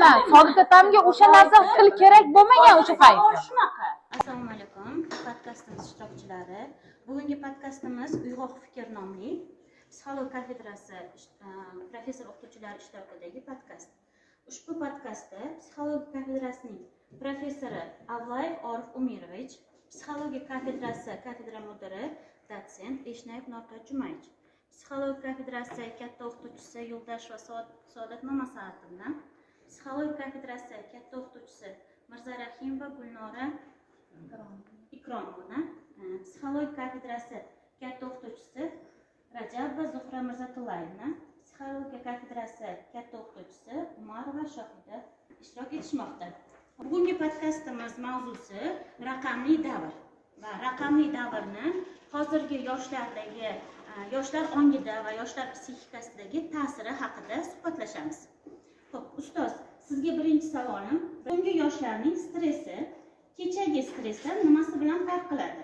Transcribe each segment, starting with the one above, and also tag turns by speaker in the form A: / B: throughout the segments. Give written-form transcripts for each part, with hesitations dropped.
A: emas. Sobit otamga o'sha narsa kerak bo'lmagan o'sha paytda.
B: Shunaqa. Assalomu alaykum, podkastimiz ishtirokchilari. Bugungi podkastimiz Uyg'oq fikr nomli psixologiya kafedrasi professor o'qituvchilari ishtirokidagi podkast. Ushbu podkastda psixologiya kafedrasining professori Avlayev Orif Umirovich, psixologiya kafedrasi kafedra mudiri dotsent Eshnayev Nortoy Jumayevich, psixologiya kafedrasi katta o'qituvchisi Yo'ldasheva Saodat Mamasaatov bilan psixologiya kafedrasi katta o'qituvchisi Mirzarahimova Gulnora Ikromova, psixologiya kafedrasi katta o'qituvchisi Rajabova Zuhra Mirzatullayevna, psixologiya kafedrasi katta o'qituvchisi Umarova Shohida ishtirok etishmoqda. Bugungi podkastimiz mavzusi raqamli davr va raqamli davrni hozirgi yoshlardagi yoshlar ongida va yoshlar psixikasidagi ta'siri haqida suhbatlashamiz. Xo'p, ustoz, sizga birinchi savolim, bugungi yoshlarning stressi kechagi stressdan nimasi bilan farq qiladi?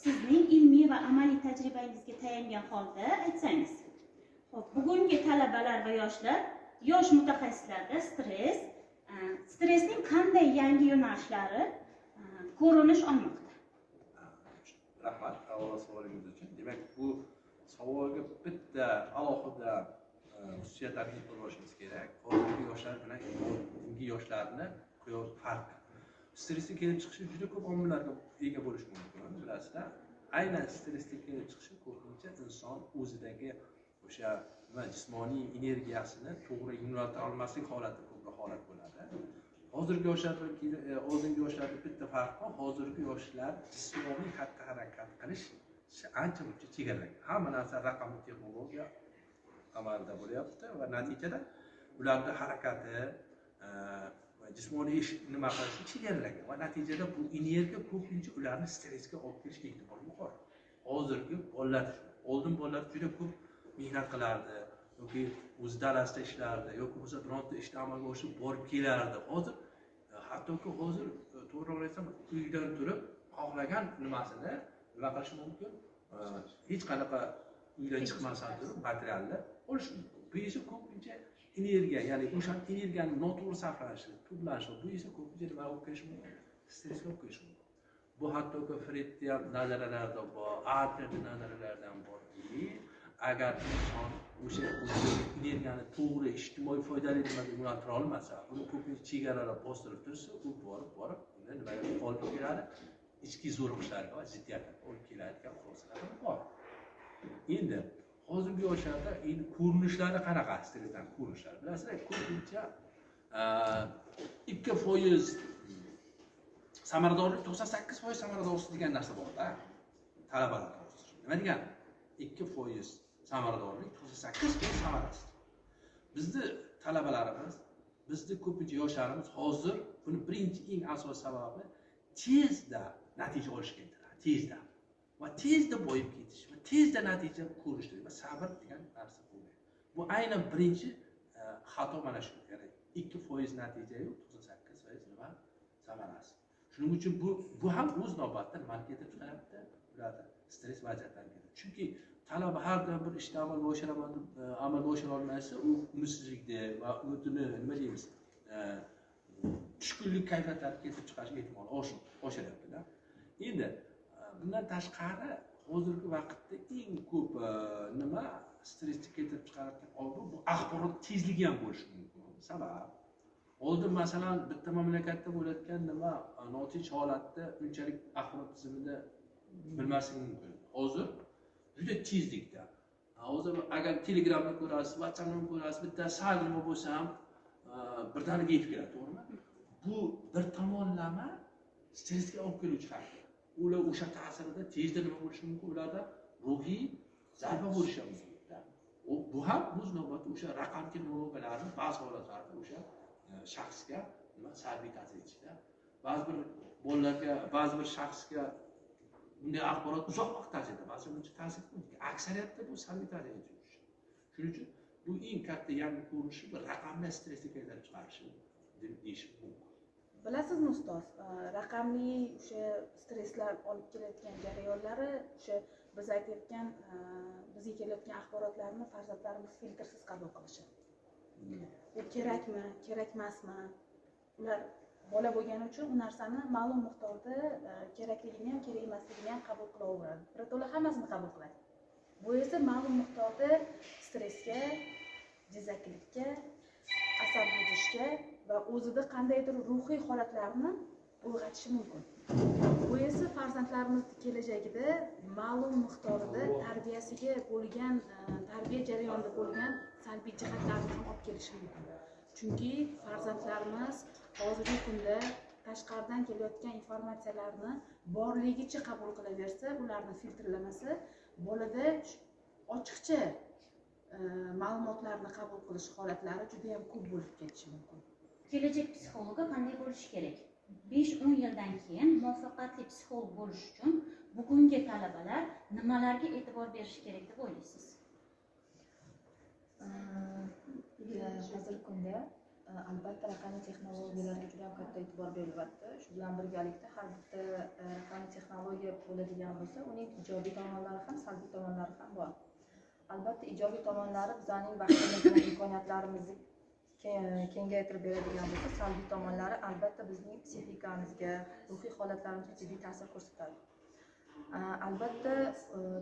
B: Sizning ilmiy va amaliy tajribangizga tayangan holda aytsangiz. Xo'p, bugungi talabalar va yoshlar, yosh mutaxassislarda stressning qanday yangi yo'nalishlari ko'rinish olmoqda?
C: Rahmat, avvalo savolingiz uchun. Demak, bu savolga bitta alohida xususiyatlarni e'tiborlashimiz kerak. Hozirgi yoshlar bilan bugungi yoshlarni farq. Stressga kelib chiqishi juda ko'p omillarga ega bo'lishi mumkin. Bilasizlar, aynan stressga kelib chiqishi ko'pincha inson o'zidagi o'sha jismoniy energiyasini to'g'ri yo'naltira olmaslik holati ko'proq holat bo'ladi. Hozirgi yoshlar oldingi yoshlarda bitta farq bor. Hozirgi yoshlar jismoniy xatti-harakat qilish ancha muncha chegaralangan. Hamma narsa raqamli texnologiya amalda bo'lyapti va natijada ularning harakati jismoniy ish nima qilishi chegaralangan va natijada bu energiya ko'pincha ularni stressga olib kelish ehtimoli yuqori. Hozirgi bolalar, oldin bolalar juda ko'p mehnat qilardi yoki o'z dalasida ishlardi yoki bo'lsa bironta ishni amalga oshirib borib kelardi. Hozir hattoki hozir to'g'ri aytsam uydan turib xohlagan nimasini nima qilish mumkin? Hech qanaqa uydan chiqmasdan turib materialni olish mumkin. Bu esa ko'pincha energiya, ya'ni o'sha energiyaning noto'g'ri sarflanishi, to'planishi, bu esa ko'pincha nima olib kelishi mumkin? Stressga olib kelishi mumkin. Bu hattoki Freydning ham nazariyalarida bor, Adlerning nazariyalaridan ham borki, agar inson o'sha energiyani to'g'ri ijtimoiy foydali nimaga yo'naltira olmasa, uni ko'pincha chegaralar bostirib tursa, u borib uni nimaga olib keladi? Ichki zo'riqishlarga va ziddiyatlarga olib keladigan xulosalar bor. Endi hozirgi yoshlarda endi ko'rinishlari qanaqa? Stressdan ko'rinishlari. Bilasizlar, ko'pincha 2% samaradorlik 98% samaradorsiz degan narsa bor-da. Talabalar orasida. Nima degani? 2% samaradorlik 98% samarasiz. Bizning talabalarimiz, bizning ko'pincha yoshlarimiz hozir buni birinchi eng asosiy sababi tezda natija olishga intiladi, tezda. Va tezda boyib ketish va tezda natija ko'rish va sabr degan narsa bo'lmaydi. Bu aynan birinchi xato mana shu. Ya'ni 2% natija yo'q, 98% nima? Samarasiz. Shuning uchun bu ham o'z navbatida nimaga keltirib chiqaryapti? Ularda stress vaziyatlarga. Chunki talaba har doim bir ishni amalga oshira olmasa, u umidsizlikda va o'zini nima deymiz? Tushkunlik kayfiyatlariga keltirib chiqarish ehtimoli oshiryapti-da. Endi bundan tashqari hozirgi vaqtda eng ko'p nima stressni keltirib chiqaradigan omil bu axborot tezligi ham bo'lishi mumkin. Sabab oldin masalan bitta mamlakatda bo'layotgan nima notinch holatda unchalik axborot tizimida bilmaslik mumkin. Hozir juda tezlikda. Hozir agar Telegramni ko'rasiz, WhatsAppni ko'rasiz, bitta sal nima bo'lsa ham birdaniga yetib keladi, to'g'rimi? Bu bir tomonlama stressga olib keluvchi faktor. Ular o'sha ta'sirida tezda nima bo'lishi mumkin? Ularda ruhiy zarba bo'lishi mumkin. Bu ham o'z navbatida o'sha raqam texnologiyalari ba'zi holatlarda o'sha shaxsga nima salbiy ta'sir etishda, ba'zi bir bolalarga, ba'zi bir shaxsga bunday axborot uzoq vaqt ta'sir etadi, ba'zi buncha ta'sir etmaydi. Aksariyatda bu salbiy ta'sir etishi. Shuning uchun bu eng katta yangi ko'rinishi bir raqamli stressga keltirib chiqarishi deb deyish mumkin.
A: Bilasizmi ustoz, raqamli o'sha stresslar olib kelayotgan jarayonlari o'sha biz aytayotgan bizga kelayotgan axborotlarni farzandlarimiz filtrsiz qabul qilishi. bu kerakmi kerak emasmi, ular bola bo'lgani uchun u narsani ma'lum miqdorda kerakligini ham kerak emasligini ham qabul qilaveradi, birato'la hammasini qabul qiladi. Bu esa ma'lum miqdorda stressga, jizzaklikka, asab buzishga va o'zida qandaydir ruhiy holatlarni uyg'otishi mumkin. Bu esa farzandlarimizni kelajagida ma'lum miqdorda tarbiyasiga bo'lgan, tarbiya jarayonida bo'lgan salbiy jihatlarni ham olib kelishi mumkin. Chunki farzandlarimiz hozirgi kunda tashqaridan kelayotgan informatsiyalarni borligicha qabul qilaversa, ularni filtrlamasa, bolada ochiqcha ma'lumotlarni qabul qilish holatlari juda ham ko'p bo'lib ketishi mumkin.
B: Kelajak psixologi qanday bo'lishi kerak? 5-10 yildan keyin muvaffaqiyatli psixolog bo'lish uchun bugungi talabalar nimalarga e'tibor berishi kerak deb o'ylaysiz?
D: Hozirgi kunda albatta raqamli texnologiyalarga juda ham katta e'tibor berilyapti. Shu bilan birgalikda har bitta raqamli texnologiya bo'ladigan bo'lsa, uning ijobiy tomonlari ham, salbiy tomonlari ham bor. Albatta ijobiy tomonlari bizning vaqtimiz va imkoniyatlarimizni kengaytirib beradigan bo'lsa, salbiy tomonlari albatta bizning psixikamizga, ruhiy holatlarimizga jiddiy ta'sir ko'rsatadi. Albatta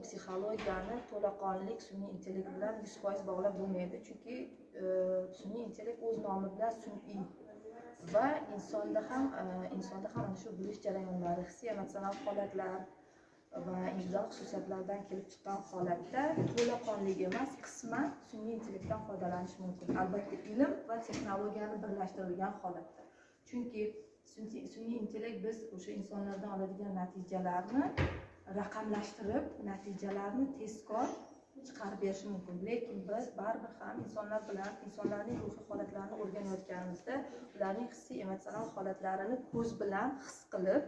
D: psixologiyani to'laqonlik sun'iy intellekt bilan 100% bog'lab bo'lmaydi, chunki sun'iy intellekt o'z nomi bilan sun'iy va insonda ham ana shu bilish jarayonlari, hissiy emotsional holatlar va individual xususiyatlardan kelib chiqqan holatda to'laqonlik emas, qisman sun'iy intellektdan foydalanish mumkin. Albatta ilm va texnologiyani birlashtirilgan holatda. Chunki sun'iy intellekt biz o'sha insonlardan oladigan natijalarni raqamlashtirib, natijalarni tezkor chiqarib berishi mumkin. Lekin biz baribir ham insonlar bilan insonlarning ruhiy holatlarini o'rganayotganimizda, ularning hissiy emotsional holatlarini ko'z bilan his qilib,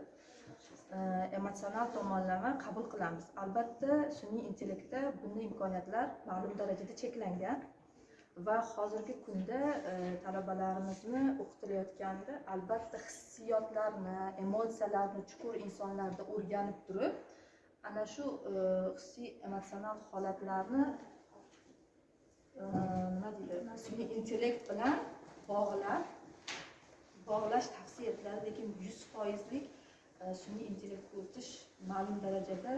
D: emotsional tomonlama qabul qilamiz. Albatta sun'iy intellektda bunday imkoniyatlar ma'lum darajada cheklangan va hozirgi kunda talabalarimizni o'qitilayotganda albatta hissiyotlarni, emotsiyalarni chuqur insonlarda o'rganib turib, ana shu hissiy emotsional holatlarni nima deydi, sun'iy intellekt bilan bog'lash tavsiya etiladi, lekin 100%lik sun'iy intellektga o'tish ma'lum darajada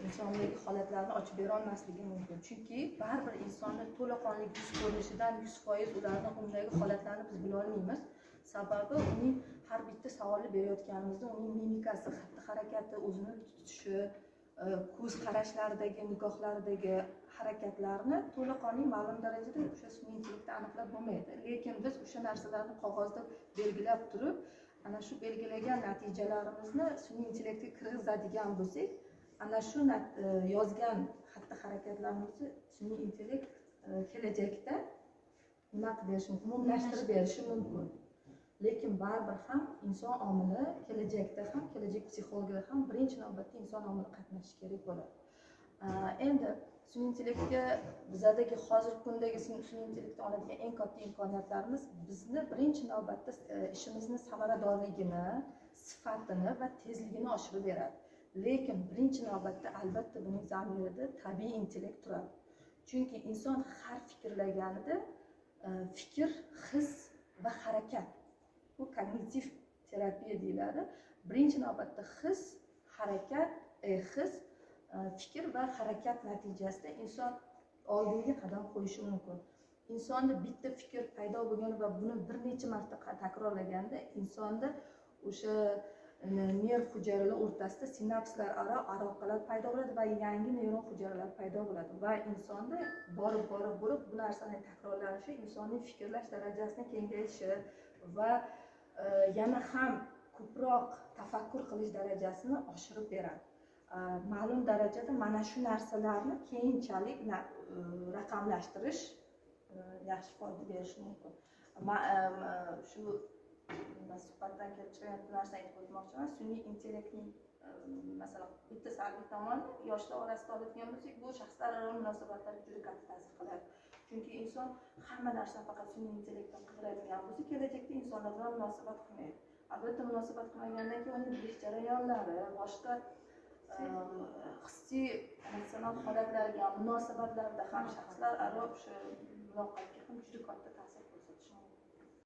D: insondagi holatlarni ochib bera olmasligi mumkin. Chunki baribir insonni to'laqonli yuz ko'rinishidan 100% ularning undagi holatlarini biz bila olmaymiz. Sababi uning har bitta savolni berayotganimizda uning mimikasi, xatti-harakati, o'zini tutishi, ko'z qarashlaridagi, nigohlaridagi harakatlarni to'laqonli ma'lum darajada o'sha sun'iy intellektda aniqlab bo'lmaydi. Lekin biz o'sha narsalarni qog'ozda belgilab turib, ana shu belgilagan natijalarimizni sun'iy intellektga kirgizadigan bo'lsak, ana shu yozgan xatti-harakatlarimizni sun'iy intellekt kelajakda nima qilib berishi mumkin, umumlashtirib berishi mumkin. Lekin baribir ham inson omili kelajakda ham, kelajak psixologiyada ham birinchi navbatda inson omili qatnashishi kerak bo'ladi. Endi sun'iy intellektga bizadagi hozirgi kundagi sun'iy intellektdan oladigan eng katta imkoniyatlarimiz bizni birinchi navbatda ishimizni samaradorligini, sifatini va tezligini oshirib beradi. Lekin birinchi navbatda albatta buning zamirida tabiiy intellekt turadi. Chunki inson har fikrlaganida fikr, his va harakat, bu kognitiv terapiya deyiladi. Birinchi navbatda his, harakat, fikr va harakat natijasida inson oldinga qadam qo'yishi mumkin. Insonda bitta fikr paydo bo'lgan va buni bir necha marta takrorlaganda insonda o'sha nerv hujayralar o'rtasida sinapslar aloqalar paydo bo'ladi va yangi neyron hujayralar paydo bo'ladi va insonda borib bu narsaning takrorlanishi insonning fikrlash darajasini kengayishi va yana ham ko'proq tafakkur qilish darajasini oshirib beradi. Ma'lum darajada mana shu narsalarni keyinchalik raqamlashtirish yaxshi foyda berishi mumkin. Shu suhbatdan kelib chiqqan narsani aytib o'tmoqchiman. Sun'iy intellektning masalan bitta salbiy tomoni yoshlar orasida oladigan bo'lsak, bu shaxslararo munosabatlarga juda katta ta'sir qiladi. Chunki inson hamma narsani faqat sun'iy intellektdan qidiradigan bo'lsa, kelajakda insonlar bilan munosabat qilmaydi. Albatta munosabat qilmagandan keyin uning bilish jarayonlari, boshqa hissiy emotsional holatlarga, munosabatlarda ham shaxslararo o'sha muloqotga ham juda katta ta'sir ko'rsatadi.